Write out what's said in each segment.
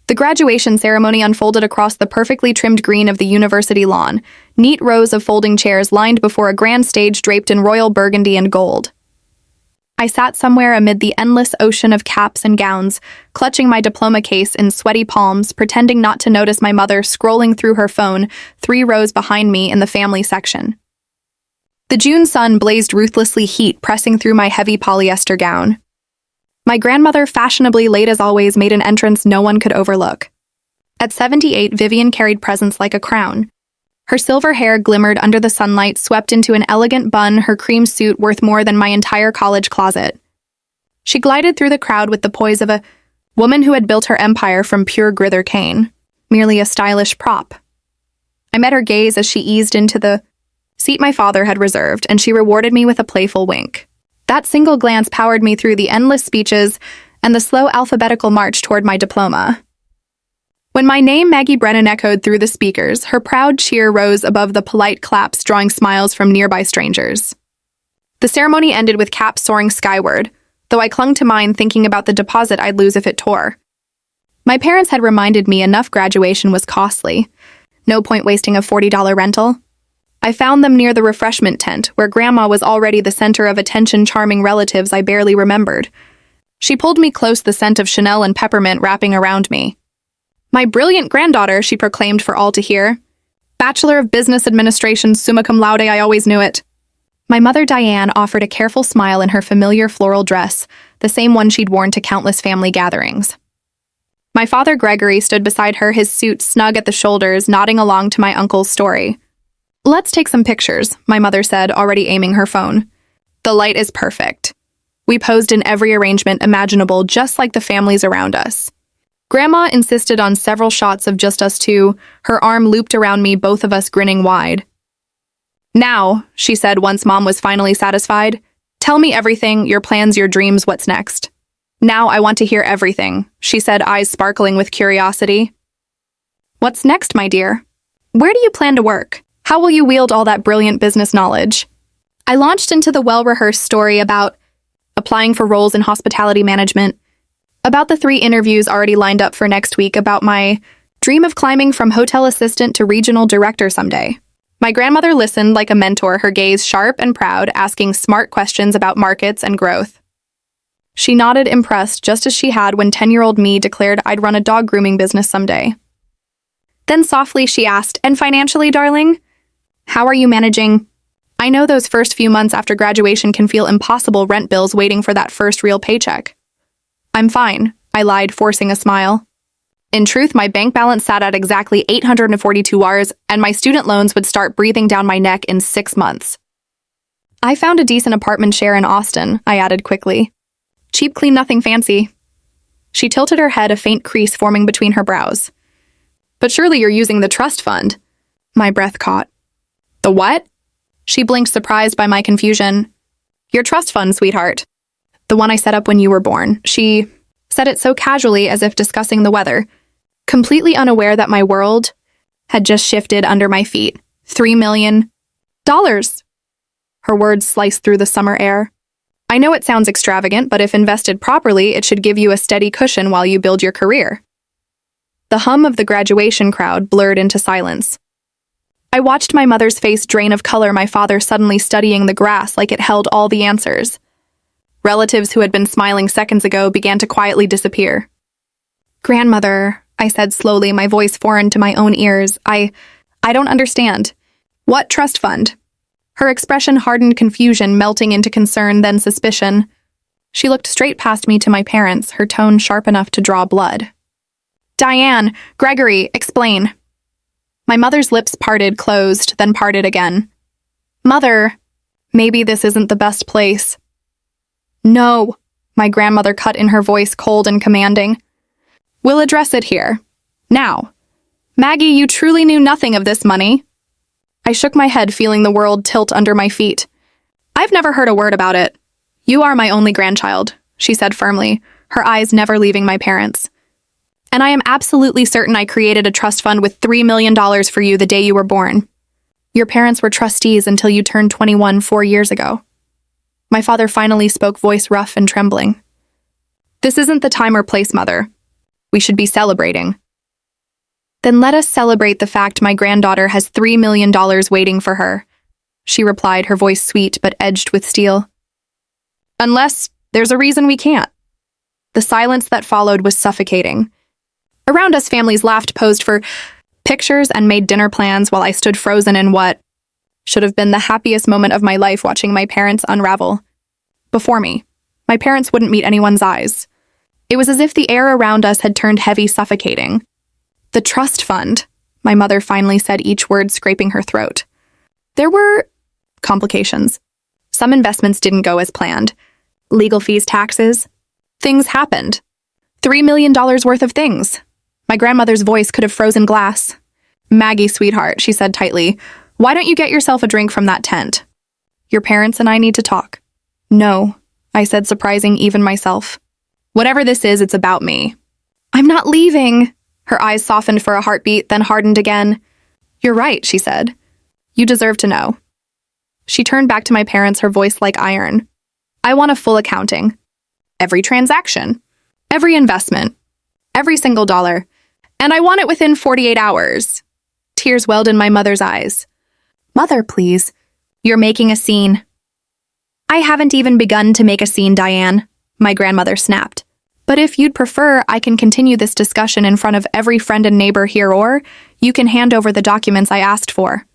The graduation ceremony unfolded across the perfectly trimmed green of the university lawn, neat rows of folding chairs lined before a grand stage draped in royal burgundy and gold. I sat somewhere amid the endless ocean of caps and gowns, clutching my diploma case in sweaty palms, pretending not to notice my mother scrolling through her phone 3 rows behind me in the family section. The June sun blazed ruthlessly, heat pressing through my heavy polyester gown. My grandmother, fashionably late as always, made an entrance no one could overlook. At 78, Vivian carried presence like a crown. Her silver hair glimmered under the sunlight, swept into an elegant bun, her cream suit worth more than my entire college closet. She glided through the crowd with the poise of a woman who had built her empire from pure grither cane, merely a stylish prop. I met her gaze as she eased into the seat my father had reserved, and she rewarded me with a playful wink. That single glance powered me through the endless speeches and the slow alphabetical march toward my diploma. When my name, Maggie Brennan, echoed through the speakers, her proud cheer rose above the polite claps, drawing smiles from nearby strangers. The ceremony ended with caps soaring skyward, though I clung to mine, thinking about the deposit I'd lose if it tore. My parents had reminded me enough graduation was costly. No point wasting a $40 rental. I found them near the refreshment tent, where Grandma was already the center of attention, charming relatives I barely remembered. She pulled me close, the scent of Chanel and peppermint wrapping around me. "My brilliant granddaughter," she proclaimed for all to hear. "Bachelor of Business Administration, summa cum laude, I always knew it." My mother, Diane, offered a careful smile in her familiar floral dress, the same one she'd worn to countless family gatherings. My father, Gregory, stood beside her, his suit snug at the shoulders, nodding along to my uncle's story. "Let's take some pictures," my mother said, already aiming her phone. "The light is perfect." We posed in every arrangement imaginable, just like the families around us. Grandma insisted on several shots of just us two, her arm looped around me, both of us grinning wide. "Now," she said once Mom was finally satisfied, "tell me everything, your plans, your dreams, what's next?" "Now I want to hear everything," she said, eyes sparkling with curiosity. "What's next, my dear? Where do you plan to work? How will you wield all that brilliant business knowledge?" I launched into the well-rehearsed story about applying for roles in hospitality management, about the 3 interviews already lined up for next week, about my dream of climbing from hotel assistant to regional director someday. My grandmother listened like a mentor, her gaze sharp and proud, asking smart questions about markets and growth. She nodded, impressed, just as she had when 10-year-old me declared I'd run a dog grooming business someday. Then softly she asked, "And financially, darling? How are you managing? I know those first few months after graduation can feel impossible, rent bills waiting for that first real paycheck." "I'm fine," I lied, forcing a smile. In truth, my bank balance sat at exactly $842, and my student loans would start breathing down my neck in 6 months. "I found a decent apartment share in Austin," I added quickly. "Cheap, clean, nothing fancy." She tilted her head, a faint crease forming between her brows. "But surely you're using the trust fund." My breath caught. "The what?" She blinked, surprised by my confusion. "Your trust fund, sweetheart. The one I set up when you were born." She said it so casually, as if discussing the weather, completely unaware that my world had just shifted under my feet. $3 million. Her words sliced through the summer air. "I know it sounds extravagant, but if invested properly, it should give you a steady cushion while you build your career." The hum of the graduation crowd blurred into silence. I watched my mother's face drain of color, my father suddenly studying the grass like it held all the answers. Relatives who had been smiling seconds ago began to quietly disappear. "Grandmother," I said slowly, my voice foreign to my own ears, I don't understand. What trust fund?" Her expression hardened, confusion melting into concern, then suspicion. She looked straight past me to my parents, her tone sharp enough to draw blood. "Diane, Gregory, explain." My mother's lips parted, closed, then parted again. "Mother, maybe this isn't the best place." "No," my grandmother cut in, her voice cold and commanding. "We'll address it here. Now. Maggie, you truly knew nothing of this money." I shook my head, feeling the world tilt under my feet. "I've never heard a word about it. You are my only grandchild," she said firmly, her eyes never leaving my parents. "And I am absolutely certain I created a trust fund with $3 million for you the day you were born. Your parents were trustees until you turned 21 4 years ago." My father finally spoke, voice rough and trembling. "This isn't the time or place, Mother. We should be celebrating. Then let us celebrate the fact my granddaughter has $3 million waiting for her, she replied, her voice sweet but edged with steel. Unless there's a reason we can't. The silence that followed was suffocating. Around us, families laughed, posed for pictures, and made dinner plans while I stood frozen in what should have been the happiest moment of my life, watching my parents unravel. Before me, my parents wouldn't meet anyone's eyes. It was as if the air around us had turned heavy, suffocating. The trust fund, my mother finally said, each word scraping her throat. There were complications. Some investments didn't go as planned. Legal fees, taxes. Things happened. $3 million worth of things. My grandmother's voice could have frozen glass. Maggie, sweetheart, she said tightly, why don't you get yourself a drink from that tent? Your parents and I need to talk. No, I said, surprising even myself. Whatever this is, it's about me. I'm not leaving. Her eyes softened for a heartbeat, then hardened again. You're right, she said. You deserve to know. She turned back to my parents, her voice like iron. I want a full accounting. Every transaction. Every investment. Every single dollar. And I want it within 48 hours. Tears welled in my mother's eyes. Mother, please. You're making a scene. I haven't even begun to make a scene, Diane, my grandmother snapped. But if you'd prefer, I can continue this discussion in front of every friend and neighbor here, or you can hand over the documents I asked for.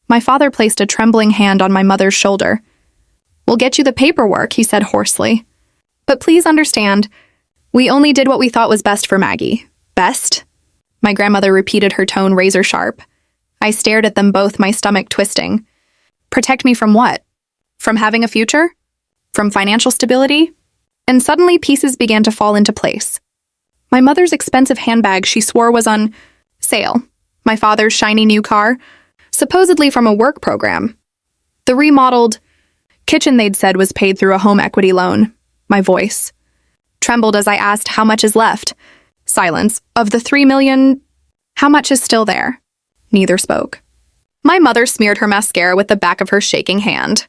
My father placed a trembling hand on my mother's shoulder. We'll get you the paperwork, he said hoarsely. But please understand, we only did what we thought was best for Maggie. Best? My grandmother repeated, her tone razor sharp. I stared at them both, my stomach twisting. Protect me from what? From having a future? From financial stability? And suddenly pieces began to fall into place. My mother's expensive handbag she swore was on sale. My father's shiny new car, supposedly from a work program. The remodeled kitchen they'd said was paid through a home equity loan. My voice trembled as I asked how much is left. Silence. Of the $3 million, how much is still there? Neither spoke. My mother smeared her mascara with the back of her shaking hand.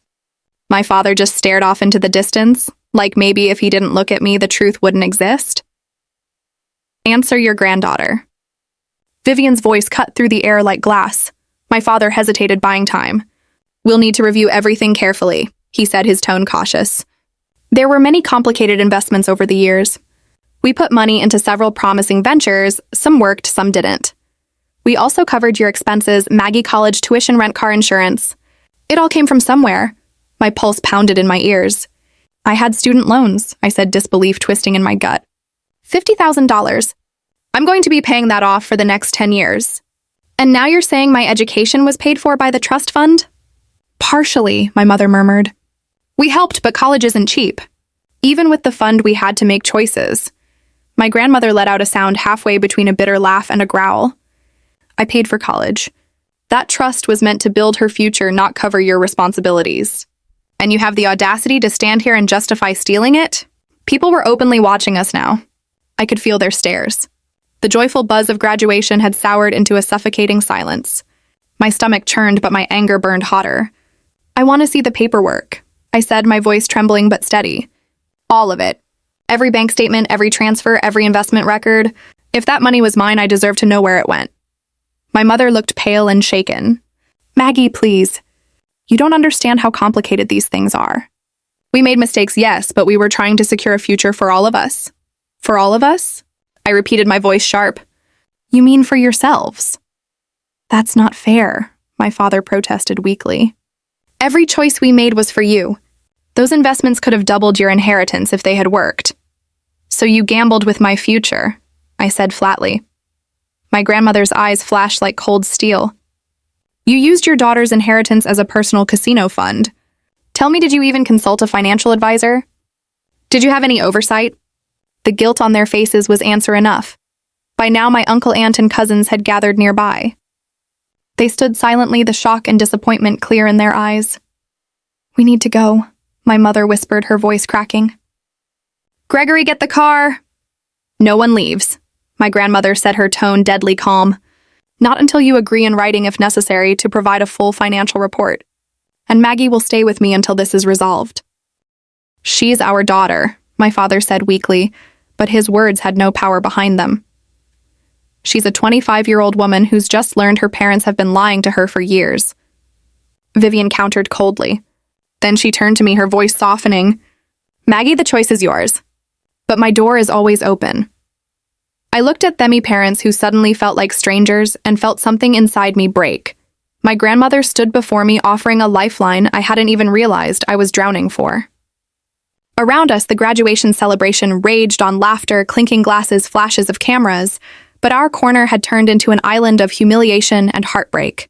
My father just stared off into the distance, like maybe if he didn't look at me, the truth wouldn't exist. Answer your granddaughter. Vivian's voice cut through the air like glass. My father hesitated, buying time. We'll need to review everything carefully, he said, his tone cautious. There were many complicated investments over the years. We put money into several promising ventures, some worked, some didn't. We also covered your expenses, Maggie college tuition, rent, car insurance. It all came from somewhere. My pulse pounded in my ears. I had student loans, I said, disbelief twisting in my gut. $50,000. I'm going to be paying that off for the next 10 years. And now you're saying my education was paid for by the trust fund? Partially, my mother murmured. We helped, but college isn't cheap. Even with the fund, we had to make choices. My grandmother let out a sound halfway between a bitter laugh and a growl. I paid for college. That trust was meant to build her future, not cover your responsibilities. And you have the audacity to stand here and justify stealing it? People were openly watching us now. I could feel their stares. The joyful buzz of graduation had soured into a suffocating silence. My stomach churned, but my anger burned hotter. I want to see the paperwork, I said, my voice trembling but steady. All of it. Every bank statement, every transfer, every investment record. If that money was mine, I deserve to know where it went. My mother looked pale and shaken. Maggie, please. You don't understand how complicated these things are. We made mistakes, yes, but we were trying to secure a future for all of us. For all of us? I repeated, my voice sharp. You mean for yourselves? That's not fair, my father protested weakly. Every choice we made was for you. Those investments could have doubled your inheritance if they had worked. So you gambled with my future, I said flatly. My grandmother's eyes flashed like cold steel. You used your daughter's inheritance as a personal casino fund. Tell me, did you even consult a financial advisor? Did you have any oversight? The guilt on their faces was answer enough. By now, my uncle, aunt, and cousins had gathered nearby. They stood silently, the shock and disappointment clear in their eyes. We need to go, my mother whispered, her voice cracking. Gregory, get the car! No one leaves, my grandmother said, her tone deadly calm. Not until you agree in writing, if necessary, to provide a full financial report. And Maggie will stay with me until this is resolved. She's our daughter, my father said weakly, but his words had no power behind them. She's a 25-year-old woman who's just learned her parents have been lying to her for years. Vivian countered coldly. Then she turned to me, her voice softening. Maggie, the choice is yours. But my door is always open. I looked at themi parents who suddenly felt like strangers and felt something inside me break. My grandmother stood before me offering a lifeline I hadn't even realized I was drowning for. Around us, the graduation celebration raged on laughter, clinking glasses, flashes of cameras, but our corner had turned into an island of humiliation and heartbreak.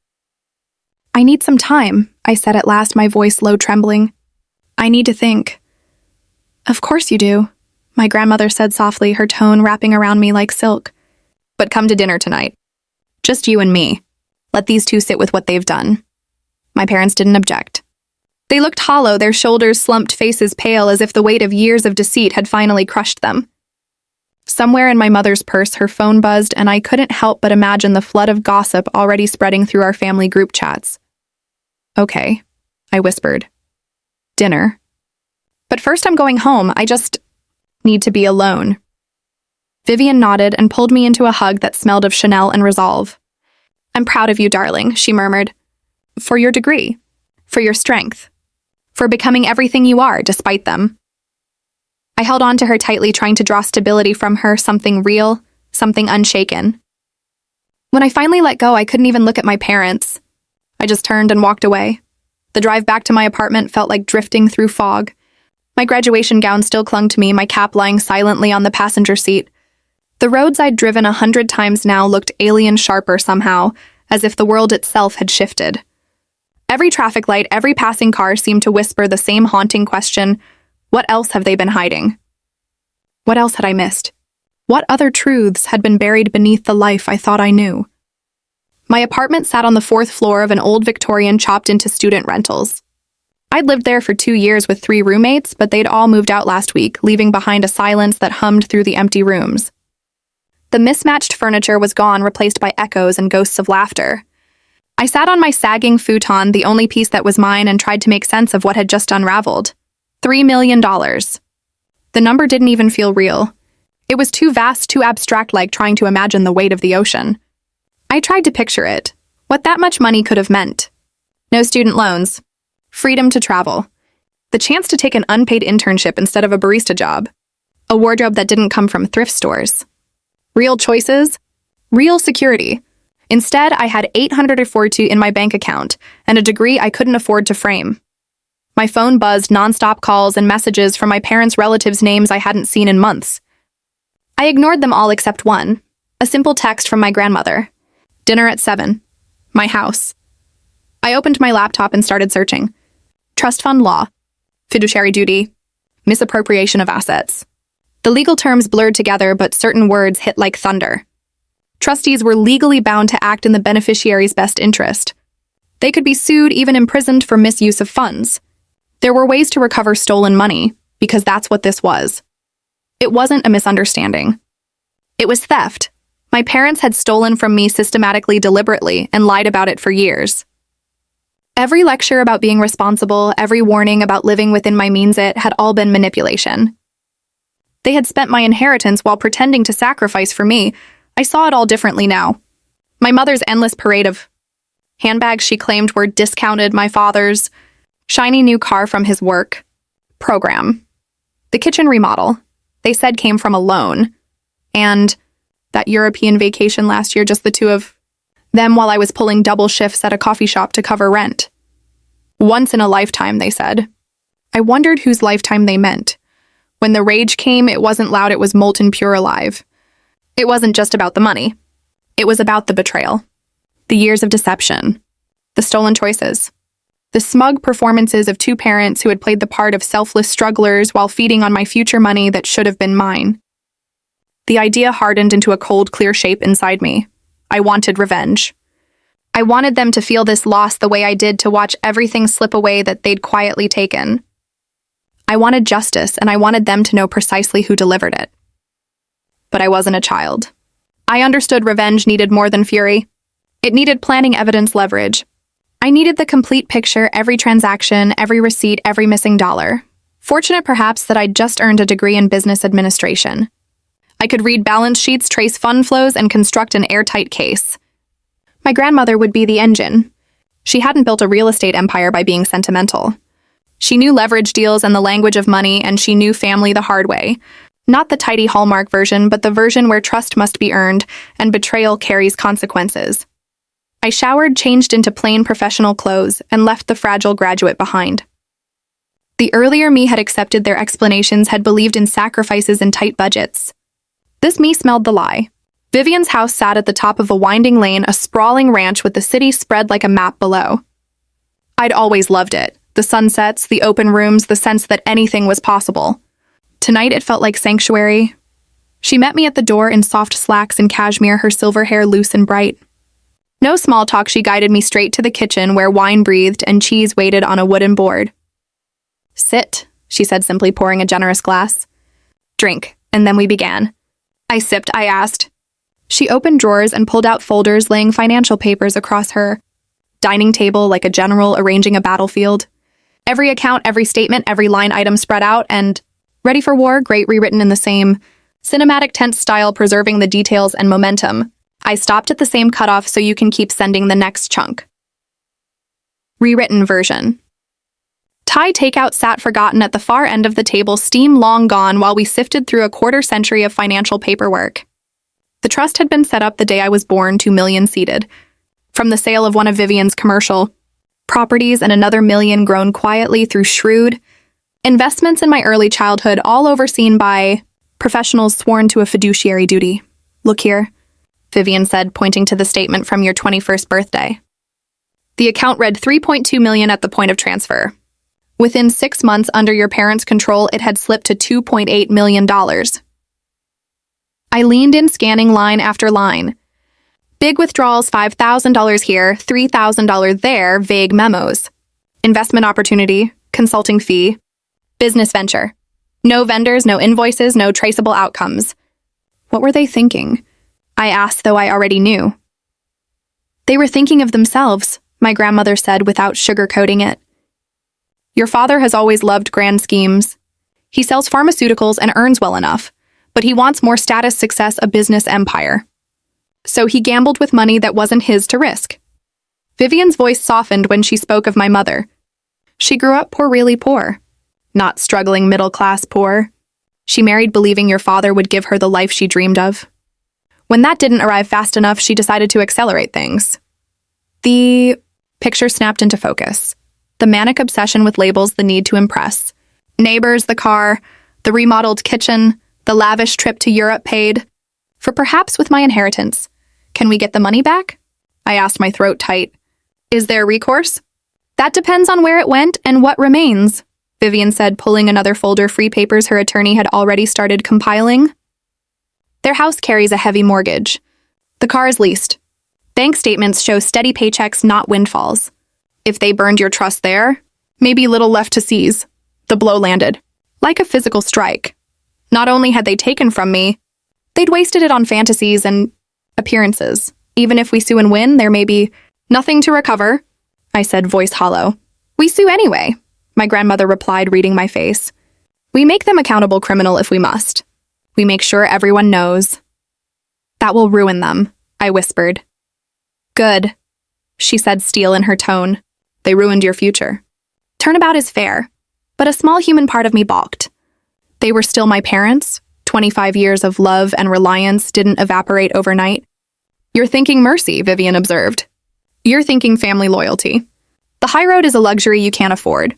I need some time, I said at last, my voice low trembling. I need to think. Of course you do, my grandmother said softly, her tone wrapping around me like silk. But come to dinner tonight. Just you and me. Let these two sit with what they've done. My parents didn't object. They looked hollow, their shoulders slumped, faces pale, as if the weight of years of deceit had finally crushed them. Somewhere in my mother's purse, her phone buzzed, and I couldn't help but imagine the flood of gossip already spreading through our family group chats. Okay, I whispered. Dinner. But first I'm going home. I just need to be alone. Vivian nodded and pulled me into a hug that smelled of Chanel and resolve. I'm proud of you, darling, she murmured. For your degree. For your strength. For becoming everything you are, despite them. I held on to her tightly, trying to draw stability from her, something real, something unshaken. When I finally let go, I couldn't even look at my parents. I just turned and walked away. The drive back to my apartment felt like drifting through fog. My graduation gown still clung to me, my cap lying silently on the passenger seat. The roads I'd driven 100 times now looked alien sharper somehow, as if the world itself had shifted. Every traffic light, every passing car seemed to whisper the same haunting question, what else have they been hiding? What else had I missed? What other truths had been buried beneath the life I thought I knew? My apartment sat on the 4th floor of an old Victorian chopped into student rentals. I'd lived there for 2 years with 3 roommates, but they'd all moved out last week, leaving behind a silence that hummed through the empty rooms. The mismatched furniture was gone, replaced by echoes and ghosts of laughter. I sat on my sagging futon, the only piece that was mine, and tried to make sense of what had just unraveled. $3 million. The number didn't even feel real. It was too vast, too abstract, like trying to imagine the weight of the ocean. I tried to picture it, what that much money could have meant. No student loans. Freedom to travel. The chance to take an unpaid internship instead of a barista job. A wardrobe that didn't come from thrift stores. Real choices. Real security. Instead, I had $842 in my bank account and a degree I couldn't afford to frame. My phone buzzed, nonstop calls and messages from my parents' relatives' names I hadn't seen in months. I ignored them all except one, a simple text from my grandmother. Dinner at 7. My house. I opened my laptop and started searching. Trust fund law. Fiduciary duty. Misappropriation of assets. The legal terms blurred together, but certain words hit like thunder. Trustees were legally bound to act in the beneficiary's best interest. They could be sued, even imprisoned for misuse of funds. There were ways to recover stolen money, because that's what this was. It wasn't a misunderstanding. It was theft. My parents had stolen from me systematically, deliberately, and lied about it for years. Every lecture about being responsible, every warning about living within my means, it had all been manipulation. They had spent my inheritance while pretending to sacrifice for me. I saw it all differently now. My mother's endless parade of handbags she claimed were discounted, my father's shiny new car from his work program. The kitchen remodel, they said, came from a loan. And that European vacation last year, just the two of them while I was pulling double shifts at a coffee shop to cover rent. Once in a lifetime, they said. I wondered whose lifetime they meant. When the rage came, it wasn't loud, it was molten pure alive. It wasn't just about the money. It was about the betrayal. The years of deception. The stolen choices. The smug performances of 2 parents who had played the part of selfless strugglers while feeding on my future money that should have been mine. The idea hardened into a cold, clear shape inside me. I wanted revenge. I wanted them to feel this loss the way I did, to watch everything slip away that they'd quietly taken. I wanted justice, and I wanted them to know precisely who delivered it. But I wasn't a child. I understood revenge needed more than fury. It needed planning, evidence, leverage. I needed the complete picture, every transaction, every receipt, every missing dollar. Fortunate perhaps that I'd just earned a degree in business administration. I could read balance sheets, trace fund flows, and construct an airtight case. My grandmother would be the engine. She hadn't built a real estate empire by being sentimental. She knew leverage deals and the language of money, and she knew family the hard way. Not the tidy Hallmark version, but the version where trust must be earned and betrayal carries consequences. I showered, changed into plain professional clothes, and left the fragile graduate behind. The earlier me had accepted their explanations, had believed in sacrifices and tight budgets. This me smelled the lie. Vivian's house sat at the top of a winding lane, a sprawling ranch with the city spread like a map below. I'd always loved it. The sunsets, the open rooms, the sense that anything was possible. Tonight it felt like sanctuary. She met me at the door in soft slacks and cashmere, her silver hair loose and bright. No small talk, she guided me straight to the kitchen where wine breathed and cheese waited on a wooden board. "Sit," she said, simply pouring a generous glass. "Drink," and then we began. I sipped, I asked. She opened drawers and pulled out folders, laying financial papers across her dining table like a general arranging a battlefield. Every account, every statement, every line item spread out and ready for war, great, rewritten in the same cinematic tense style, preserving the details and momentum. I stopped at the same cutoff so you can keep sending the next chunk. Rewritten version. Thai takeout sat forgotten at the far end of the table, steam long gone, while we sifted through a quarter-century of financial paperwork. The trust had been set up the day I was born, 2 million seeded. From the sale of one of Vivian's commercial properties and another million grown quietly through shrewd investments in my early childhood, all overseen by professionals sworn to a fiduciary duty. "Look here," Vivian said, pointing to the statement from your 21st birthday. The account read 3.2 million at the point of transfer. Within 6 months, under your parents' control, it had slipped to $2.8 million. I leaned in, scanning line after line. Big withdrawals, $5,000 here, $3,000 there, vague memos. Investment opportunity, consulting fee, business venture. No vendors, no invoices, no traceable outcomes. What were they thinking? I asked, though I already knew. They were thinking of themselves, my grandmother said without sugarcoating it. Your father has always loved grand schemes. He sells pharmaceuticals and earns well enough, but he wants more status, success, a business empire. So he gambled with money that wasn't his to risk. Vivian's voice softened when she spoke of my mother. She grew up poor, really poor. Not struggling middle-class poor. She married believing your father would give her the life she dreamed of. When that didn't arrive fast enough, she decided to accelerate things. The picture snapped into focus. The manic obsession with labels, the need to impress. Neighbors, the car, the remodeled kitchen, the lavish trip to Europe paid for perhaps with my inheritance. Can we get the money back? I asked, my throat tight. Is there recourse? That depends on where it went and what remains, Vivian said, pulling another folder, free papers her attorney had already started compiling. Their house carries a heavy mortgage. The car is leased. Bank statements show steady paychecks, not windfalls. If they burned your trust there, maybe little left to seize. The blow landed. Like a physical strike. Not only had they taken from me, they'd wasted it on fantasies and appearances. Even if we sue and win, there may be nothing to recover, I said, voice hollow. We sue anyway, my grandmother replied, reading my face. We make them accountable, criminal if we must. We make sure everyone knows. That will ruin them, I whispered. Good, she said, steel in her tone. They ruined your future. Turnabout is fair, but a small human part of me balked. They were still my parents. 25 years of love and reliance didn't evaporate overnight. You're thinking mercy, Vivian observed. You're thinking family loyalty. The high road is a luxury you can't afford.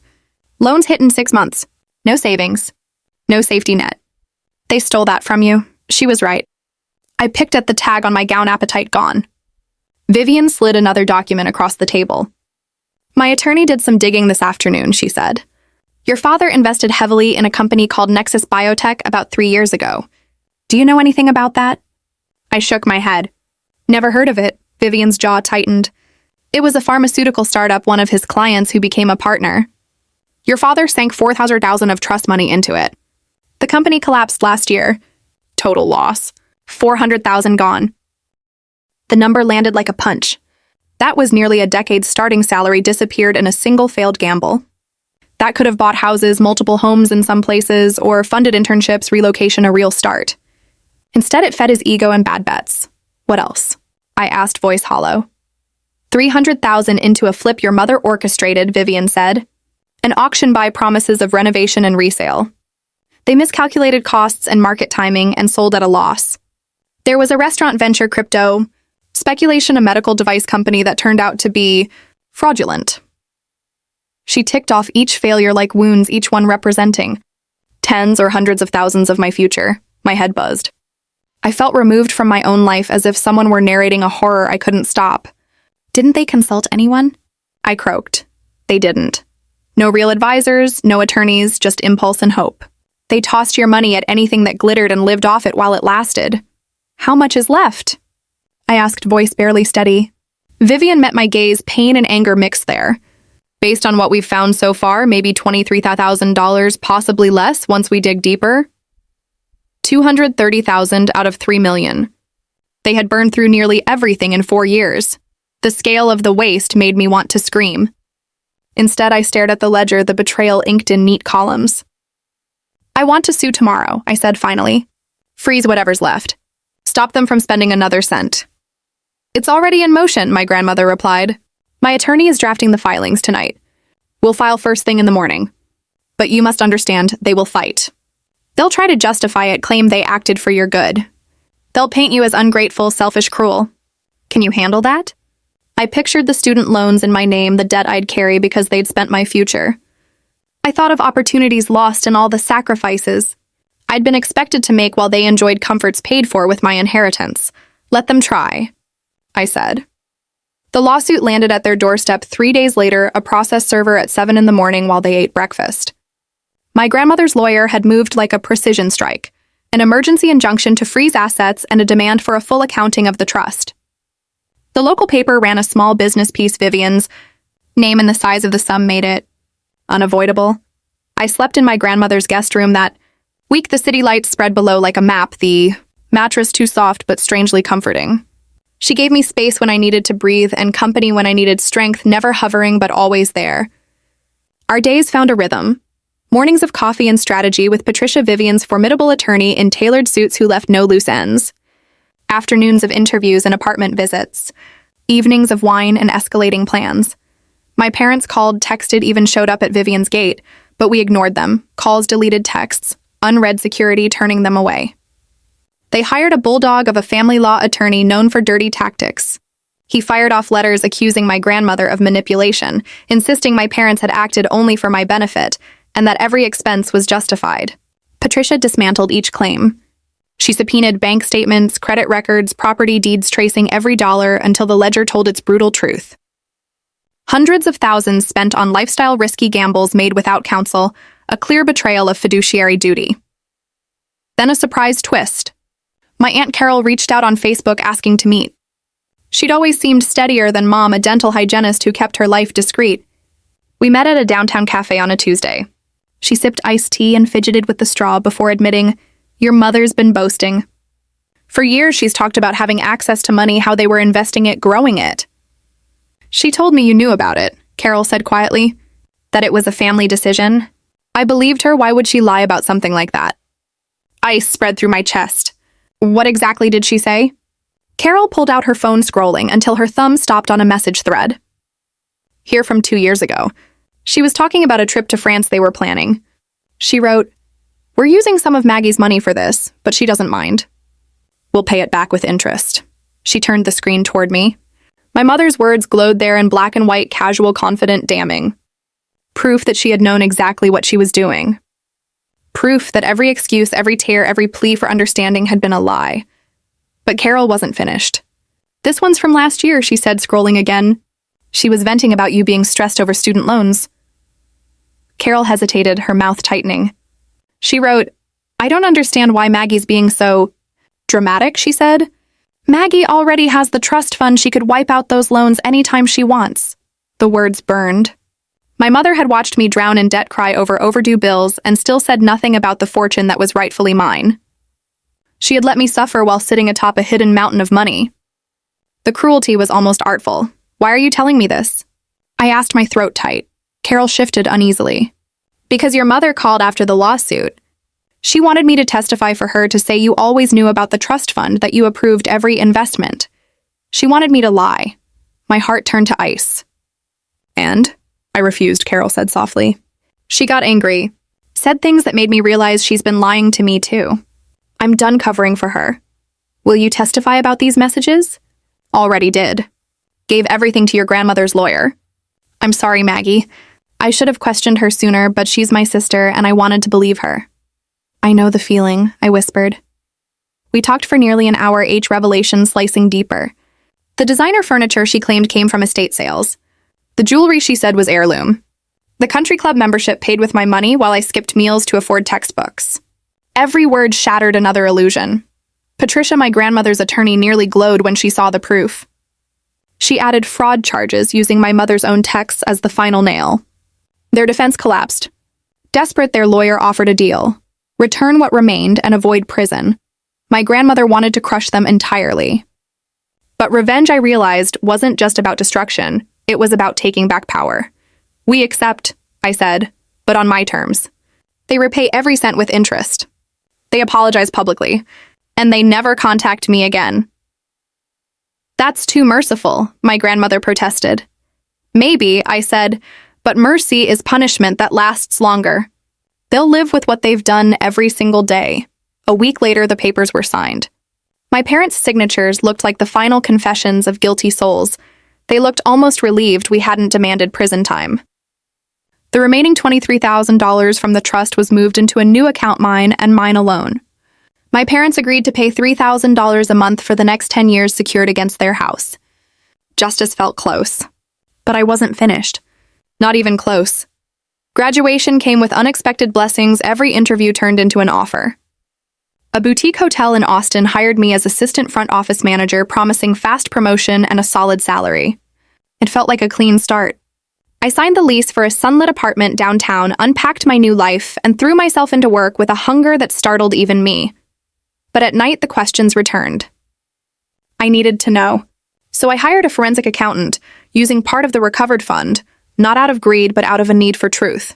Loans hit in 6 months. No savings. No safety net. They stole that from you. She was right. I picked at the tag on my gown, appetite gone. Vivian slid another document across the table. My attorney did some digging this afternoon, she said. Your father invested heavily in a company called Nexus Biotech about 3 years ago. Do you know anything about that? I shook my head. Never heard of it. Vivian's jaw tightened. It was a pharmaceutical startup, one of his clients who became a partner. Your father sank $400,000 of trust money into it. The company collapsed last year. Total loss. $400,000 gone. The number landed like a punch. That was nearly a decade's starting salary disappeared in a single failed gamble. That could have bought houses, multiple homes in some places, or funded internships, relocation, a real start. Instead, it fed his ego and bad bets. What else? I asked, voice hollow. 300,000 into a flip your mother orchestrated, Vivian said. An auction buy promises of renovation and resale. They miscalculated costs and market timing and sold at a loss. There was a restaurant venture crypto, speculation a medical device company that turned out to be fraudulent. She ticked off each failure like wounds, each one representing tens or hundreds of thousands of my future. My head buzzed. I felt removed from my own life as if someone were narrating a horror I couldn't stop. Didn't they consult anyone? I croaked. They didn't. No real advisors, no attorneys, just impulse and hope. They tossed your money at anything that glittered and lived off it while it lasted. How much is left? I asked, voice barely steady. Vivian met my gaze, pain and anger mixed there. Based on what we've found so far, maybe $23,000, possibly less once we dig deeper. $230,000 out of $3 million. They had burned through nearly everything in 4 years. The scale of the waste made me want to scream. Instead, I stared at the ledger, the betrayal inked in neat columns. I want to sue tomorrow, I said finally. Freeze whatever's left. Stop them from spending another cent. It's already in motion, my grandmother replied. My attorney is drafting the filings tonight. We'll file first thing in the morning. But you must understand, they will fight. They'll try to justify it, claim they acted for your good. They'll paint you as ungrateful, selfish, cruel. Can you handle that? I pictured the student loans in my name, the debt I'd carry because they'd spent my future. I thought of opportunities lost and all the sacrifices I'd been expected to make while they enjoyed comforts paid for with my inheritance. Let them try, I said. The lawsuit landed at their doorstep 3 days later, a process server at 7 in the morning while they ate breakfast. My grandmother's lawyer had moved like a precision strike, an emergency injunction to freeze assets and a demand for a full accounting of the trust. The local paper ran a small business piece. Vivian's name and the size of the sum made it unavoidable. I slept in my grandmother's guest room that week, the city lights spread below like a map, the mattress too soft but strangely comforting. She gave me space when I needed to breathe and company when I needed strength, never hovering but always there. Our days found a rhythm. Mornings of coffee and strategy with Patricia, Vivian's formidable attorney in tailored suits who left no loose ends. Afternoons of interviews and apartment visits. Evenings of wine and escalating plans. My parents called, texted, even showed up at Vivian's gate, but we ignored them. Calls, deleted texts, unread security turning them away. They hired a bulldog of a family law attorney known for dirty tactics. He fired off letters accusing my grandmother of manipulation, insisting my parents had acted only for my benefit, and that every expense was justified. Patricia dismantled each claim. She subpoenaed bank statements, credit records, property deeds tracing every dollar until the ledger told its brutal truth. Hundreds of thousands spent on lifestyle risky gambles made without counsel, a clear betrayal of fiduciary duty. Then a surprise twist. My Aunt Carol reached out on Facebook asking to meet. She'd always seemed steadier than Mom, a dental hygienist who kept her life discreet. We met at a downtown cafe on a Tuesday. She sipped iced tea and fidgeted with the straw before admitting, "Your mother's been boasting. For years she's talked about having access to money, how they were investing it, growing it." "She told me you knew about it," Carol said quietly. "That it was a family decision." I believed her. Why would she lie about something like that? Ice spread through my chest. What exactly did she say? Carol pulled out her phone, scrolling until her thumb stopped on a message thread. Here from 2 years ago. She was talking about a trip to France they were planning. She wrote, "We're using some of Maggie's money for this, but she doesn't mind. We'll pay it back with interest." She turned the screen toward me. My mother's words glowed there in black and white, casual, confident, damning. Proof that she had known exactly what she was doing. Proof that every excuse, every tear, every plea for understanding had been a lie. But Carol wasn't finished. "This one's from last year," she said, scrolling again. "She was venting about you being stressed over student loans." Carol hesitated, her mouth tightening. She wrote, "I don't understand why Maggie's being so dramatic," she said. "Maggie already has the trust fund. She could wipe out those loans anytime she wants." The words burned. My mother had watched me drown in debt, cry over overdue bills, and still said nothing about the fortune that was rightfully mine. She had let me suffer while sitting atop a hidden mountain of money. The cruelty was almost artful. "Why are you telling me this?" I asked, my throat tight. Carol shifted uneasily. "Because your mother called after the lawsuit. She wanted me to testify for her to say you always knew about the trust fund, that you approved every investment. She wanted me to lie. My heart turned to ice. And? I refused, Carol said softly. She got angry, said things that made me realize she's been lying to me too. I'm done covering for her. Will you testify about these messages? Already did. Gave everything to your grandmother's lawyer. I'm sorry, Maggie. I should have questioned her sooner, but she's my sister and I wanted to believe her. I know the feeling, I whispered. We talked for nearly an hour, each revelation slicing deeper. The designer furniture she claimed came from estate sales. The jewelry she said was heirloom. The country club membership paid with my money while I skipped meals to afford textbooks. Every word shattered another illusion. Patricia, my grandmother's attorney, nearly glowed when she saw the proof. She added fraud charges using my mother's own texts as the final nail. Their defense collapsed. Desperate, their lawyer offered a deal. Return what remained and avoid prison. My grandmother wanted to crush them entirely. But revenge, I realized, wasn't just about destruction. It was about taking back power. We accept, I said, but on my terms. They repay every cent with interest. They apologize publicly, and they never contact me again. That's too merciful, my grandmother protested. Maybe, I said, but mercy is punishment that lasts longer. They'll live with what they've done every single day. A week later, the papers were signed. My parents' signatures looked like the final confessions of guilty souls. They looked almost relieved we hadn't demanded prison time. The remaining $23,000 from the trust was moved into a new account, mine and mine alone. My parents agreed to pay $3,000 a month for the next 10 years secured against their house. Justice felt close. But I wasn't finished. Not even close. Graduation came with unexpected blessings. Every interview turned into an offer. A boutique hotel in Austin hired me as assistant front office manager, promising fast promotion and a solid salary. It felt like a clean start. I signed the lease for a sunlit apartment downtown, unpacked my new life, and threw myself into work with a hunger that startled even me. But at night, the questions returned. I needed to know. So I hired a forensic accountant, using part of the recovered fund, not out of greed, but out of a need for truth.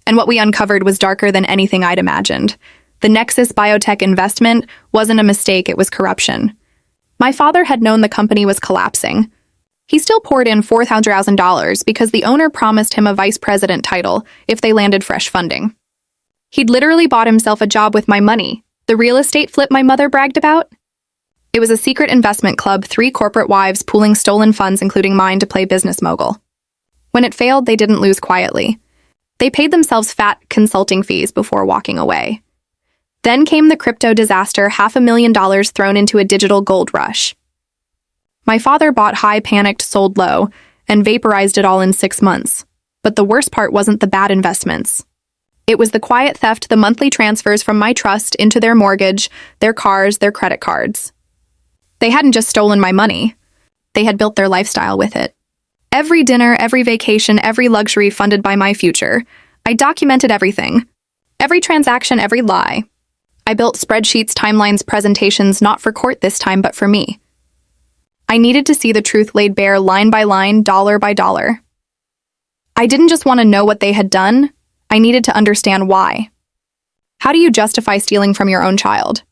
And what we uncovered was darker than anything I'd imagined. The Nexus Biotech investment wasn't a mistake, it was corruption. My father had known the company was collapsing. He still poured in $4,000 because the owner promised him a vice president title if they landed fresh funding. He'd literally bought himself a job with my money, the real estate flip my mother bragged about. It was a secret investment club, 3 corporate wives pooling stolen funds, including mine, to play business mogul. When it failed, they didn't lose quietly. They paid themselves fat consulting fees before walking away. Then came the crypto disaster, $500,000 thrown into a digital gold rush. My father bought high, panicked, sold low, and vaporized it all in 6 months. But the worst part wasn't the bad investments. It was the quiet theft, the monthly transfers from my trust into their mortgage, their cars, their credit cards. They hadn't just stolen my money. They had built their lifestyle with it. Every dinner, every vacation, every luxury funded by my future. I documented everything. Every transaction, every lie. I built spreadsheets, timelines, presentations, not for court this time, but for me. I needed to see the truth laid bare, line by line, dollar by dollar. I didn't just want to know what they had done. I needed to understand why. How do you justify stealing from your own child?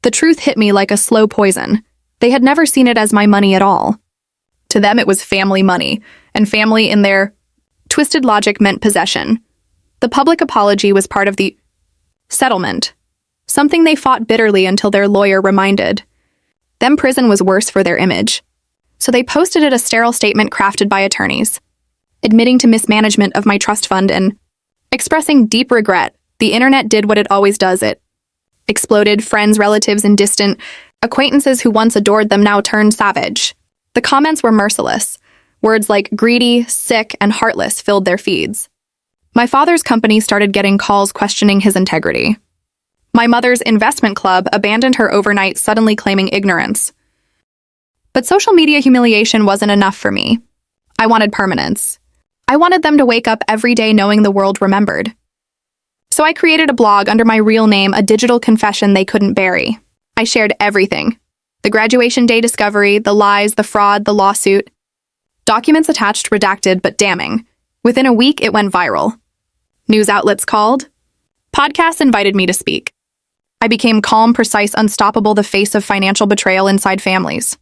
The truth hit me like a slow poison. They had never seen it as my money at all. To them, it was family money, and family in their twisted logic meant possession. The public apology was part of the settlement, something they fought bitterly until their lawyer reminded them prison was worse for their image. So they posted it, a sterile statement crafted by attorneys, admitting to mismanagement of my trust fund and expressing deep regret. The internet did what it always does. It exploded. Friends, relatives, and distant acquaintances who once adored them now turned savage. The comments were merciless. Words like greedy, sick, and heartless filled their feeds. My father's company started getting calls questioning his integrity. My mother's investment club abandoned her overnight, suddenly claiming ignorance. But social media humiliation wasn't enough for me. I wanted permanence. I wanted them to wake up every day knowing the world remembered. So I created a blog under my real name, a digital confession they couldn't bury. I shared everything. The graduation day discovery, the lies, the fraud, the lawsuit. Documents attached, redacted, but damning. Within a week, it went viral. News outlets called. Podcasts invited me to speak. I became calm, precise, unstoppable, the face of financial betrayal inside families.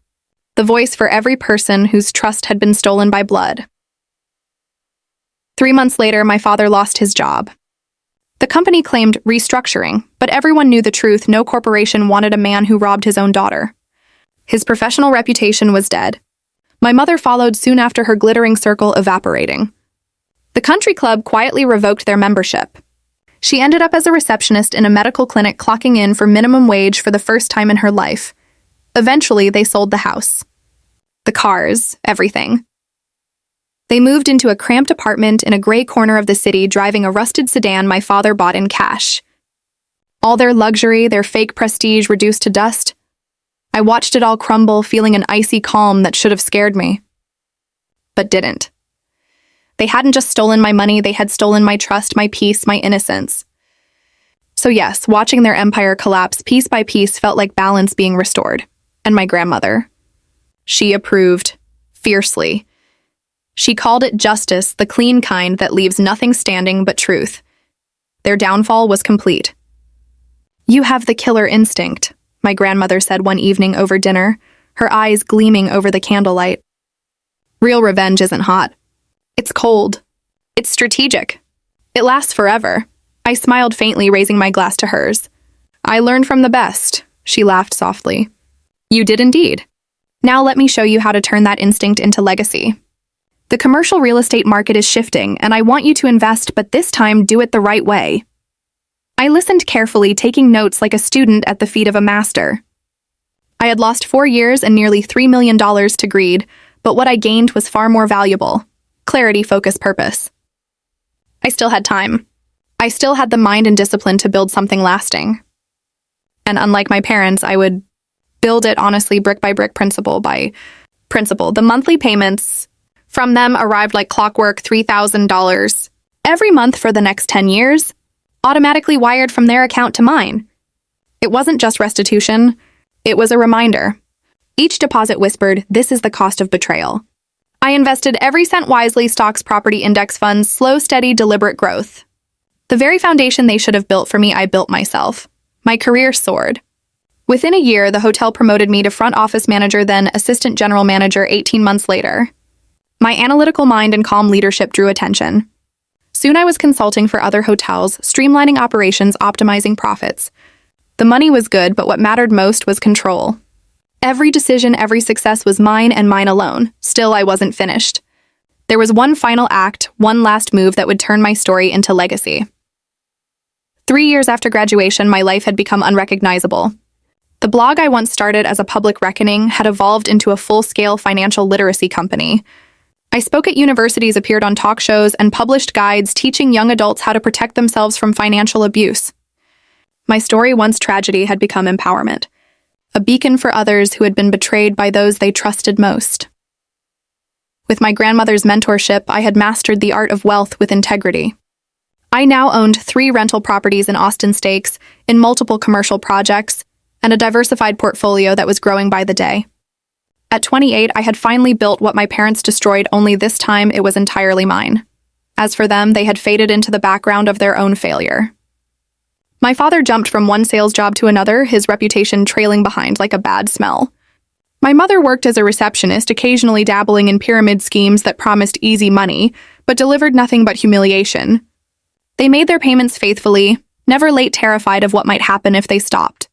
The voice for every person whose trust had been stolen by blood. 3 months later, my father lost his job. The company claimed restructuring, but everyone knew the truth. No corporation wanted a man who robbed his own daughter. His professional reputation was dead. My mother followed soon after, her glittering circle evaporating. The country club quietly revoked their membership. She ended up as a receptionist in a medical clinic, clocking in for minimum wage for the first time in her life. Eventually, they sold the house. The cars, everything. They moved into a cramped apartment in a gray corner of the city, driving a rusted sedan my father bought in cash. All their luxury, their fake prestige reduced to dust. I watched it all crumble, feeling an icy calm that should have scared me. But didn't. They hadn't just stolen my money, they had stolen my trust, my peace, my innocence. So yes, watching their empire collapse piece by piece felt like balance being restored. And my grandmother. She approved, fiercely. She called it justice, the clean kind that leaves nothing standing but truth. Their downfall was complete. "You have the killer instinct," my grandmother said one evening over dinner, her eyes gleaming over the candlelight. "Real revenge isn't hot. It's cold. It's strategic. It lasts forever." I smiled faintly, raising my glass to hers. "I learned from the best," she laughed softly. "You did indeed. Now let me show you how to turn that instinct into legacy. The commercial real estate market is shifting, and I want you to invest, but this time do it the right way." I listened carefully, taking notes like a student at the feet of a master. I had lost 4 years and nearly $3 million to greed, but what I gained was far more valuable. Clarity, focus, purpose. I still had time. I still had the mind and discipline to build something lasting. And unlike my parents, I would build it honestly, brick by brick, principle by principle. The monthly payments from them arrived like clockwork, $3,000 every month for the next 10 years, automatically wired from their account to mine. It wasn't just restitution, it was a reminder. Each deposit whispered, "This is the cost of betrayal." I invested every cent wisely: stocks, property, index funds, slow, steady, deliberate growth. The very foundation they should have built for me, I built myself. My career soared. Within a year, the hotel promoted me to front office manager, then assistant general manager 18 months later. My analytical mind and calm leadership drew attention. Soon I was consulting for other hotels, streamlining operations, optimizing profits. The money was good, but what mattered most was control. Every decision, every success was mine and mine alone. Still, I wasn't finished. There was one final act, one last move that would turn my story into legacy. 3 years after graduation, my life had become unrecognizable. The blog I once started as a public reckoning had evolved into a full-scale financial literacy company. I spoke at universities, appeared on talk shows, and published guides teaching young adults how to protect themselves from financial abuse. My story, once tragedy, had become empowerment, a beacon for others who had been betrayed by those they trusted most. With my grandmother's mentorship, I had mastered the art of wealth with integrity. I now owned 3 rental properties in Austin stakes, in multiple commercial projects, and a diversified portfolio that was growing by the day. At 28, I had finally built what my parents destroyed, only this time it was entirely mine. As for them, they had faded into the background of their own failure. My father jumped from one sales job to another, his reputation trailing behind like a bad smell. My mother worked as a receptionist, occasionally dabbling in pyramid schemes that promised easy money, but delivered nothing but humiliation. They made their payments faithfully, never late, terrified of what might happen if they stopped.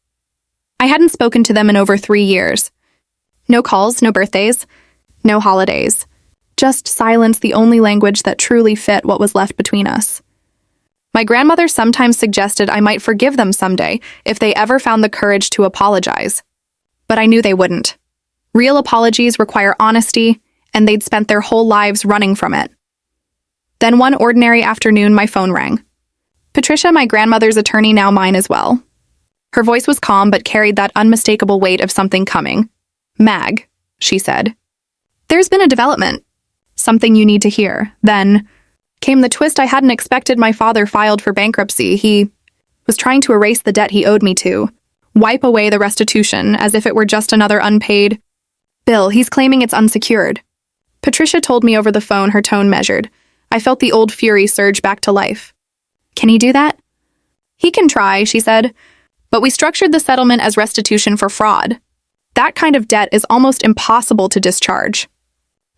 I hadn't spoken to them in over 3 years. No calls, no birthdays, no holidays. Just silence, the only language that truly fit what was left between us. My grandmother sometimes suggested I might forgive them someday if they ever found the courage to apologize. But I knew they wouldn't. Real apologies require honesty, and they'd spent their whole lives running from it. Then one ordinary afternoon, my phone rang. Patricia, my grandmother's attorney, now mine as well. Her voice was calm but carried that unmistakable weight of something coming. "Mag," she said, "there's been a development. Something you need to hear." Then came the twist I hadn't expected. My father filed for bankruptcy. He was trying to erase the debt he owed me, to wipe away the restitution as if it were just another unpaid bill. He's claiming it's unsecured. Patricia told me over the phone, her tone measured. I felt the old fury surge back to life. "Can he do that?" He can try, she said, but we structured the settlement as restitution for fraud. That kind of debt is almost impossible to discharge.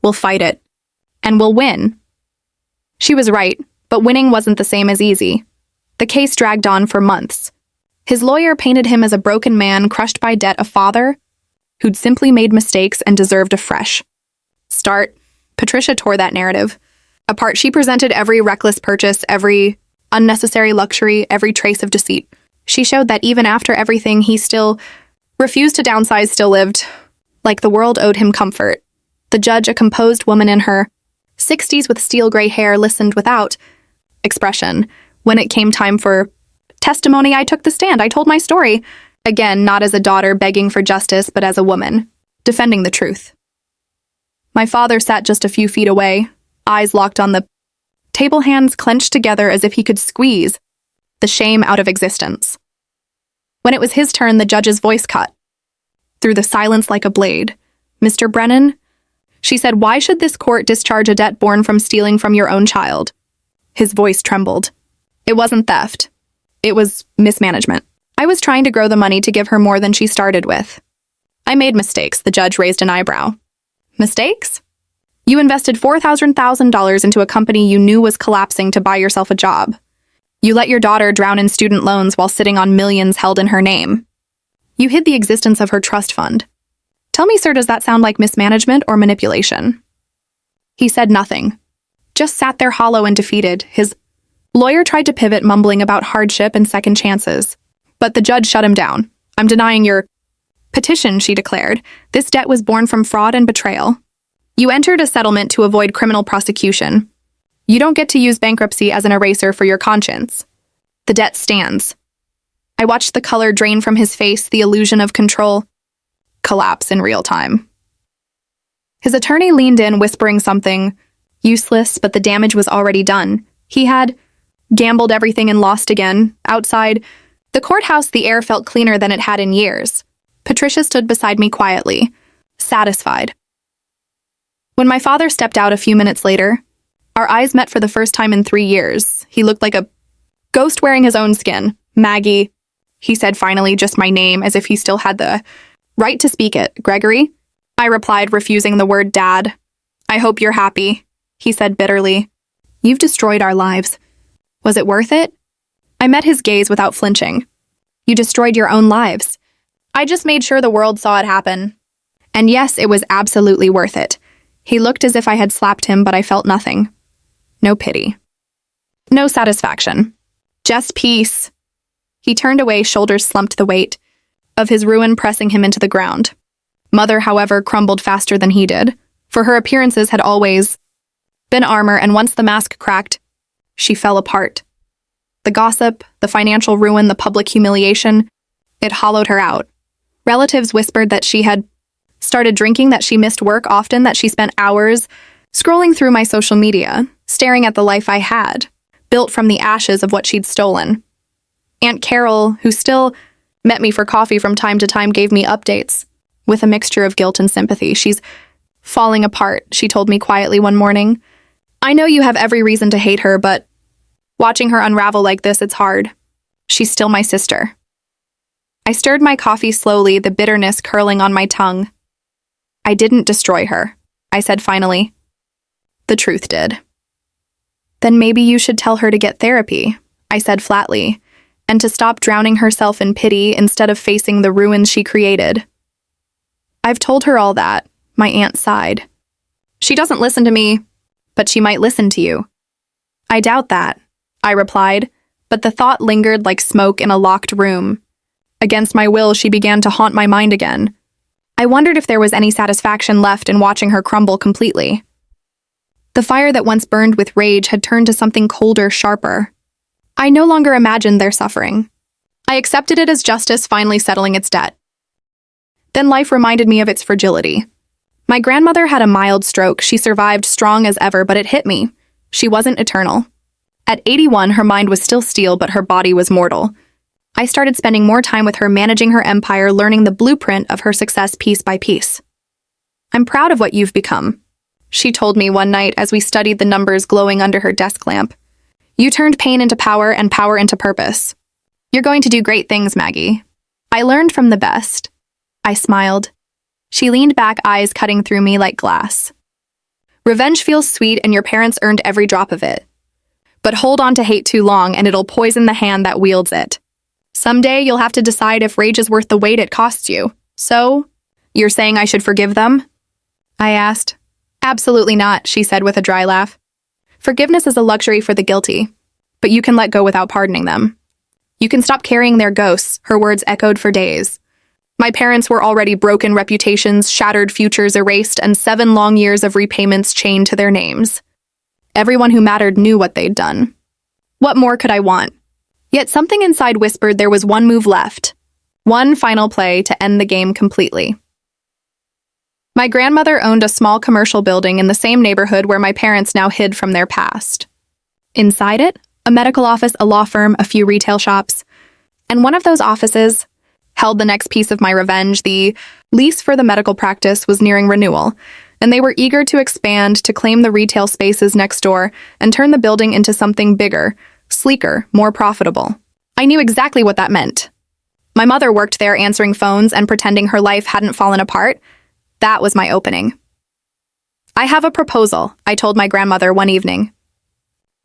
We'll fight it. And we'll win. She was right, but winning wasn't the same as easy. The case dragged on for months. His lawyer painted him as a broken man crushed by debt, a father who'd simply made mistakes and deserved a fresh start. Patricia tore that narrative apart. She presented every reckless purchase, every unnecessary luxury, every trace of deceit. She showed that even after everything, he still refused to downsize, still lived like the world owed him comfort. The judge, a composed woman in her 60s with steel gray hair, listened without expression. When it came time for testimony, I took the stand. I told my story. Again, not as a daughter begging for justice, but as a woman, defending the truth. My father sat just a few feet away, eyes locked on the table, hands clenched together as if he could squeeze the shame out of existence. When it was his turn, the judge's voice cut through the silence like a blade. "Mr. Brennan," she said, "why should this court discharge a debt born from stealing from your own child?" His voice trembled. It wasn't theft. It was mismanagement. I was trying to grow the money to give her more than she started with. I made mistakes. The judge raised an eyebrow. Mistakes? You invested $4,000 into a company you knew was collapsing to buy yourself a job. You let your daughter drown in student loans while sitting on millions held in her name. You hid the existence of her trust fund. Tell me, sir, does that sound like mismanagement or manipulation? He said nothing, just sat there hollow and defeated. His lawyer tried to pivot, mumbling about hardship and second chances. But the judge shut him down. "I'm denying your petition," she declared. "This debt was born from fraud and betrayal. You entered a settlement to avoid criminal prosecution. You don't get to use bankruptcy as an eraser for your conscience. The debt stands." I watched the color drain from his face, the illusion of control collapse in real time. His attorney leaned in, whispering something useless, but the damage was already done. He had gambled everything and lost again. Outside the courthouse, the air felt cleaner than it had in years. Patricia stood beside me quietly, satisfied. When my father stepped out a few minutes later, our eyes met for the first time in 3 years. He looked like a ghost wearing his own skin. "Maggie," he said finally, just my name, as if he still had the right to speak it. "Gregory?" I replied, refusing the word dad. "I hope you're happy," he said bitterly. "You've destroyed our lives. Was it worth it?" I met his gaze without flinching. "You destroyed your own lives. I just made sure the world saw it happen. And yes, it was absolutely worth it." He looked as if I had slapped him, but I felt nothing. No pity. No satisfaction. Just peace. He turned away, shoulders slumped, the weight of his ruin pressing him into the ground. Mother, however, crumbled faster than he did, for her appearances had always been armor, and once the mask cracked, she fell apart. The gossip, the financial ruin, the public humiliation, it hollowed her out. Relatives whispered that she had started drinking, that she missed work often, that she spent hours scrolling through my social media, staring at the life I had, built from the ashes of what she'd stolen. Aunt Carol, who still met me for coffee from time to time, gave me updates with a mixture of guilt and sympathy. "She's falling apart," she told me quietly one morning. "I know you have every reason to hate her, but watching her unravel like this, it's hard. She's still my sister." I stirred my coffee slowly, the bitterness curling on my tongue. "I didn't destroy her," I said finally. "The truth did." "Then maybe you should tell her to get therapy," I said flatly, "and to stop drowning herself in pity instead of facing the ruins she created." "I've told her all that," my aunt sighed. "She doesn't listen to me, but she might listen to you." "I doubt that," I replied, but the thought lingered like smoke in a locked room. Against my will, she began to haunt my mind again. I wondered if there was any satisfaction left in watching her crumble completely. The fire that once burned with rage had turned to something colder, sharper. I no longer imagined their suffering. I accepted it as justice finally settling its debt. Then life reminded me of its fragility. My grandmother had a mild stroke. She survived strong as ever, but it hit me. She wasn't eternal. At 81, her mind was still steel, but her body was mortal. I started spending more time with her, managing her empire, learning the blueprint of her success piece by piece. "I'm proud of what you've become," she told me one night as we studied the numbers glowing under her desk lamp. "You turned pain into power and power into purpose. You're going to do great things, Maggie. I learned from the best. I smiled. She leaned back, eyes cutting through me like glass. Revenge feels sweet and your parents earned every drop of it. But hold on to hate too long and it'll poison the hand that wields it. Someday you'll have to decide if rage is worth the weight it costs you. So, you're saying I should forgive them? I asked. Absolutely not, she said with a dry laugh. Forgiveness is a luxury for the guilty, but you can let go without pardoning them. You can stop carrying their ghosts, her words echoed for days. My parents were already broken reputations, shattered futures erased, and 7 long years of repayments chained to their names. Everyone who mattered knew what they'd done. What more could I want? Yet something inside whispered there was one move left. One final play to end the game completely. My grandmother owned a small commercial building in the same neighborhood where my parents now hid from their past. Inside it, a medical office, a law firm, a few retail shops. And one of those offices held the next piece of my revenge. The lease for the medical practice was nearing renewal, and they were eager to expand to claim the retail spaces next door and turn the building into something bigger, sleeker, more profitable. I knew exactly what that meant. My mother worked there answering phones and pretending her life hadn't fallen apart. That was my opening. I have a proposal, I told my grandmother one evening.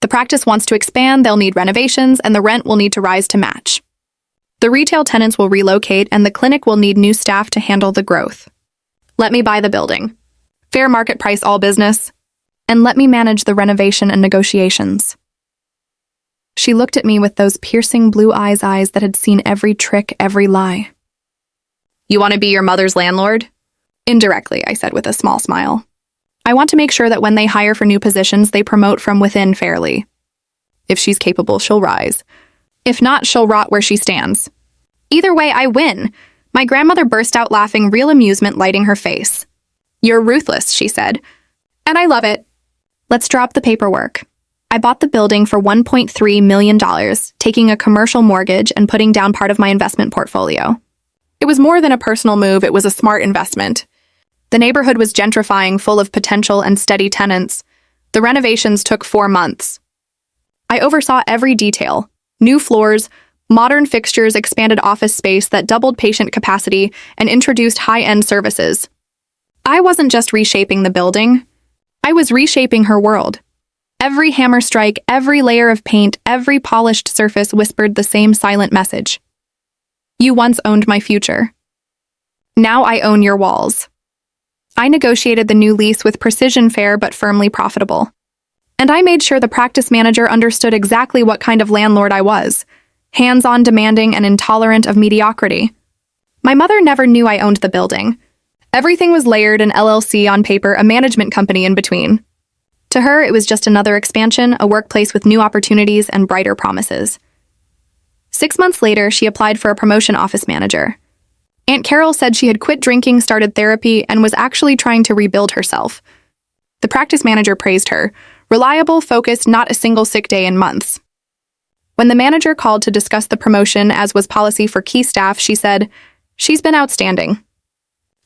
The practice wants to expand, they'll need renovations, and the rent will need to rise to match. The retail tenants will relocate, and the clinic will need new staff to handle the growth. Let me buy the building. Fair market price, all business. And let me manage the renovation and negotiations. She looked at me with those piercing blue eyes that had seen every trick, every lie. You want to be your mother's landlord? Indirectly, I said with a small smile. I want to make sure that when they hire for new positions, they promote from within fairly. If she's capable, she'll rise. If not, she'll rot where she stands. Either way, I win. My grandmother burst out laughing, real amusement lighting her face. You're ruthless, she said. And I love it. Let's drop the paperwork. I bought the building for $1.3 million, taking a commercial mortgage and putting down part of my investment portfolio. It was more than a personal move, it was a smart investment. The neighborhood was gentrifying, full of potential and steady tenants. The renovations took 4 months. I oversaw every detail. New floors, modern fixtures, expanded office space that doubled patient capacity, and introduced high-end services. I wasn't just reshaping the building. I was reshaping her world. Every hammer strike, every layer of paint, every polished surface whispered the same silent message. You once owned my future. Now I own your walls. I negotiated the new lease with precision, fair but firmly profitable. And I made sure the practice manager understood exactly what kind of landlord I was. Hands-on, demanding, and intolerant of mediocrity. My mother never knew I owned the building. Everything was layered, an LLC on paper, a management company in between. To her, it was just another expansion, a workplace with new opportunities and brighter promises. 6 months later, she applied for a promotion office manager. Aunt Carol said she had quit drinking, started therapy, and was actually trying to rebuild herself. The practice manager praised her. Reliable, focused, not a single sick day in months. When the manager called to discuss the promotion, as was policy for key staff, she said, "She's been outstanding.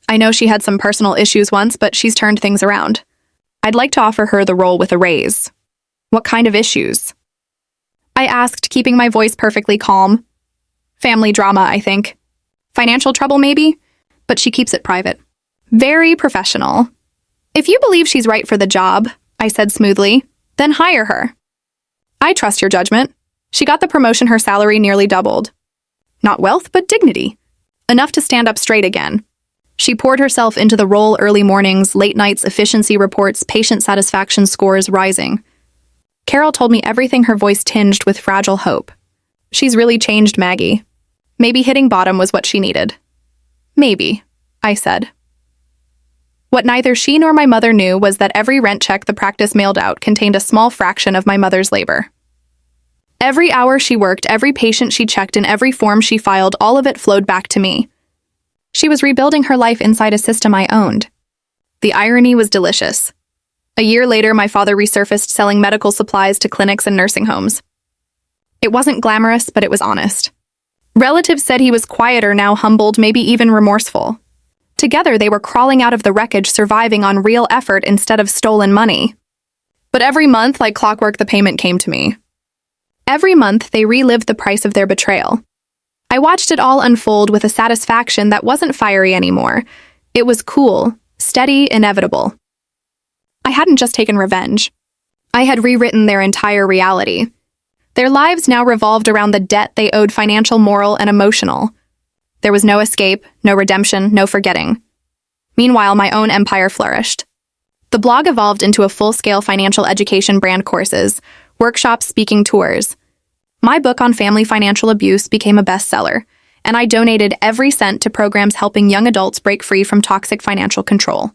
I know she had some personal issues once, but she's turned things around. I'd like to offer her the role with a raise." What kind of issues? I asked, keeping my voice perfectly calm. Family drama, I think. Financial trouble, maybe? But she keeps it private. Very professional. If you believe she's right for the job, I said smoothly, then hire her. I trust your judgment. She got the promotion, her salary nearly doubled. Not wealth, but dignity. Enough to stand up straight again. She poured herself into the role, early mornings, late nights, efficiency reports, patient satisfaction scores rising. Carol told me everything, her voice tinged with fragile hope. She's really changed, Maggie. Maybe hitting bottom was what she needed. Maybe, I said. What neither she nor my mother knew was that every rent check the practice mailed out contained a small fraction of my mother's labor. Every hour she worked, every patient she checked, and every form she filed, all of it flowed back to me. She was rebuilding her life inside a system I owned. The irony was delicious. A year later, my father resurfaced selling medical supplies to clinics and nursing homes. It wasn't glamorous, but it was honest. Relatives said he was quieter now, humbled, maybe even remorseful. Together, they were crawling out of the wreckage, surviving on real effort instead of stolen money. But every month, like clockwork, the payment came to me. Every month, they relived the price of their betrayal. I watched it all unfold with a satisfaction that wasn't fiery anymore. It was cool, steady, inevitable. I hadn't just taken revenge. I had rewritten their entire reality. Their lives now revolved around the debt they owed, financial, moral, and emotional. There was no escape, no redemption, no forgetting. Meanwhile, my own empire flourished. The blog evolved into a full-scale financial education brand, courses, workshops, speaking tours. My book on family financial abuse became a bestseller, and I donated every cent to programs helping young adults break free from toxic financial control.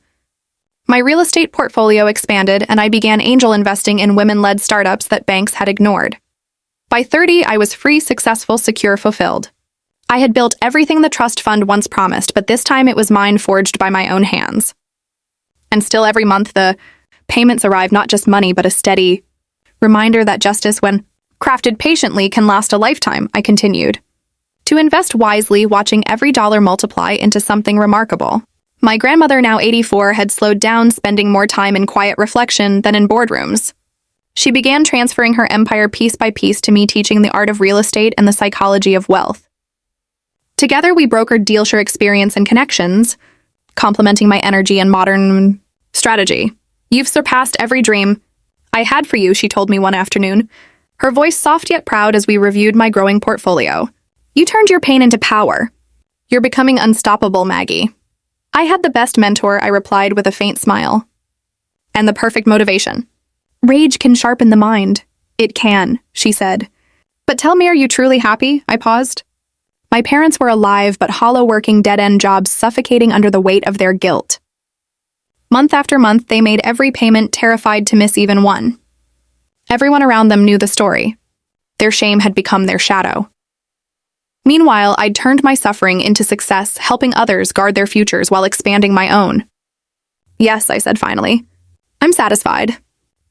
My real estate portfolio expanded, and I began angel investing in women-led startups that banks had ignored. By 30, I was free, successful, secure, fulfilled. I had built everything the trust fund once promised, but this time it was mine, forged by my own hands. And still every month the payments arrive, not just money, but a steady reminder that justice, when crafted patiently, can last a lifetime, I continued. To invest wisely, watching every dollar multiply into something remarkable. My grandmother, now 84, had slowed down, spending more time in quiet reflection than in boardrooms. She began transferring her empire piece by piece to me, teaching the art of real estate and the psychology of wealth. Together, we brokered dealshare experience and connections, complementing my energy and modern strategy. "You've surpassed every dream I had for you," she told me one afternoon, her voice soft yet proud as we reviewed my growing portfolio. "You turned your pain into power. You're becoming unstoppable, Maggie." "I had the best mentor," I replied with a faint smile. "And the perfect motivation." "Rage can sharpen the mind." "It can," she said. "But tell me, are you truly happy?" I paused. My parents were alive, but hollow, working dead-end jobs, suffocating under the weight of their guilt. Month after month, they made every payment, terrified to miss even one. Everyone around them knew the story. Their shame had become their shadow. Meanwhile, I'd turned my suffering into success, helping others guard their futures while expanding my own. "Yes," I said finally. "I'm satisfied.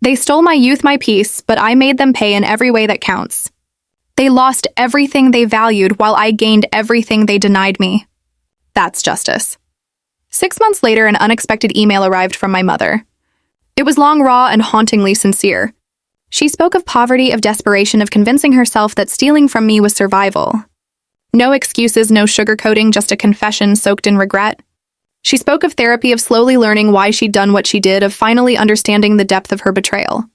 They stole my youth, my peace, but I made them pay in every way that counts. They lost everything they valued while I gained everything they denied me. That's justice." 6 months later, an unexpected email arrived from my mother. It was long, raw, and hauntingly sincere. She spoke of poverty, of desperation, of convincing herself that stealing from me was survival. No excuses, no sugarcoating, just a confession soaked in regret. She spoke of therapy, of slowly learning why she'd done what she did, of finally understanding the depth of her betrayal.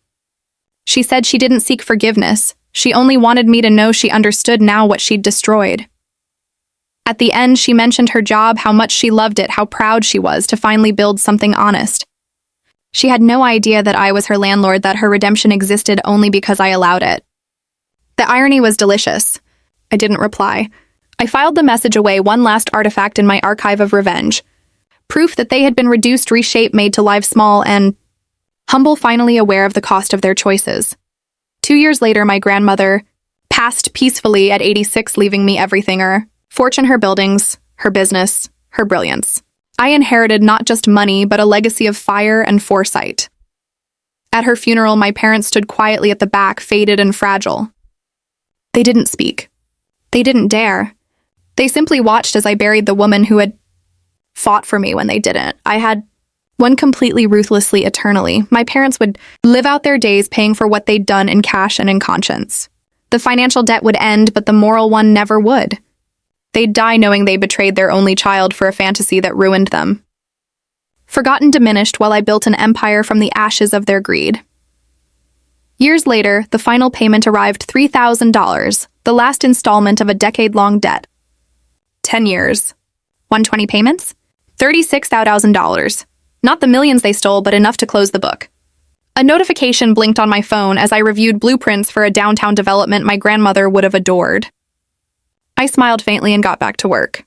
She said she didn't seek forgiveness. She only wanted me to know she understood now what she'd destroyed. At the end, she mentioned her job, how much she loved it, how proud she was to finally build something honest. She had no idea that I was her landlord, that her redemption existed only because I allowed it. The irony was delicious. I didn't reply. I filed the message away, one last artifact in my archive of revenge. Proof that they had been reduced, reshaped, made to live small and humble, finally aware of the cost of their choices. 2 years later, my grandmother passed peacefully at 86, leaving me everything: her fortune, her buildings, her business, her brilliance. I inherited not just money, but a legacy of fire and foresight. At her funeral, my parents stood quietly at the back, faded and fragile. They didn't speak. They didn't dare. They simply watched as I buried the woman who had fought for me when they didn't. I had won completely, ruthlessly, eternally. My parents would live out their days paying for what they'd done in cash and in conscience. The financial debt would end, but the moral one never would. They'd die knowing they betrayed their only child for a fantasy that ruined them. Forgotten, diminished, while I built an empire from the ashes of their greed. Years later, the final payment arrived: $3,000, the last installment of a decade-long debt. 10 years. 120 payments? $36,000. Not the millions they stole, but enough to close the book. A notification blinked on my phone as I reviewed blueprints for a downtown development my grandmother would have adored. I smiled faintly and got back to work.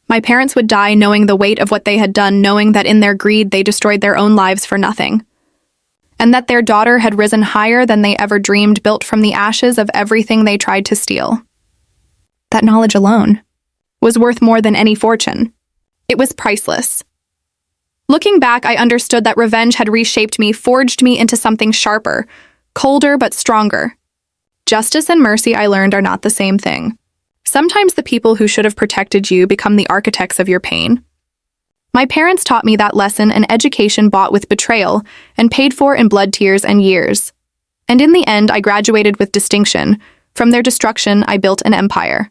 My parents would die knowing the weight of what they had done, knowing that in their greed they destroyed their own lives for nothing. And that their daughter had risen higher than they ever dreamed, built from the ashes of everything they tried to steal. That knowledge alone was worth more than any fortune. It was priceless. Looking back, I understood that revenge had reshaped me, forged me into something sharper, colder but stronger. Justice and mercy, I learned, are not the same thing. Sometimes the people who should have protected you become the architects of your pain. My parents taught me that lesson, an education bought with betrayal and paid for in blood, tears, and years. And in the end, I graduated with distinction. From their destruction, I built an empire.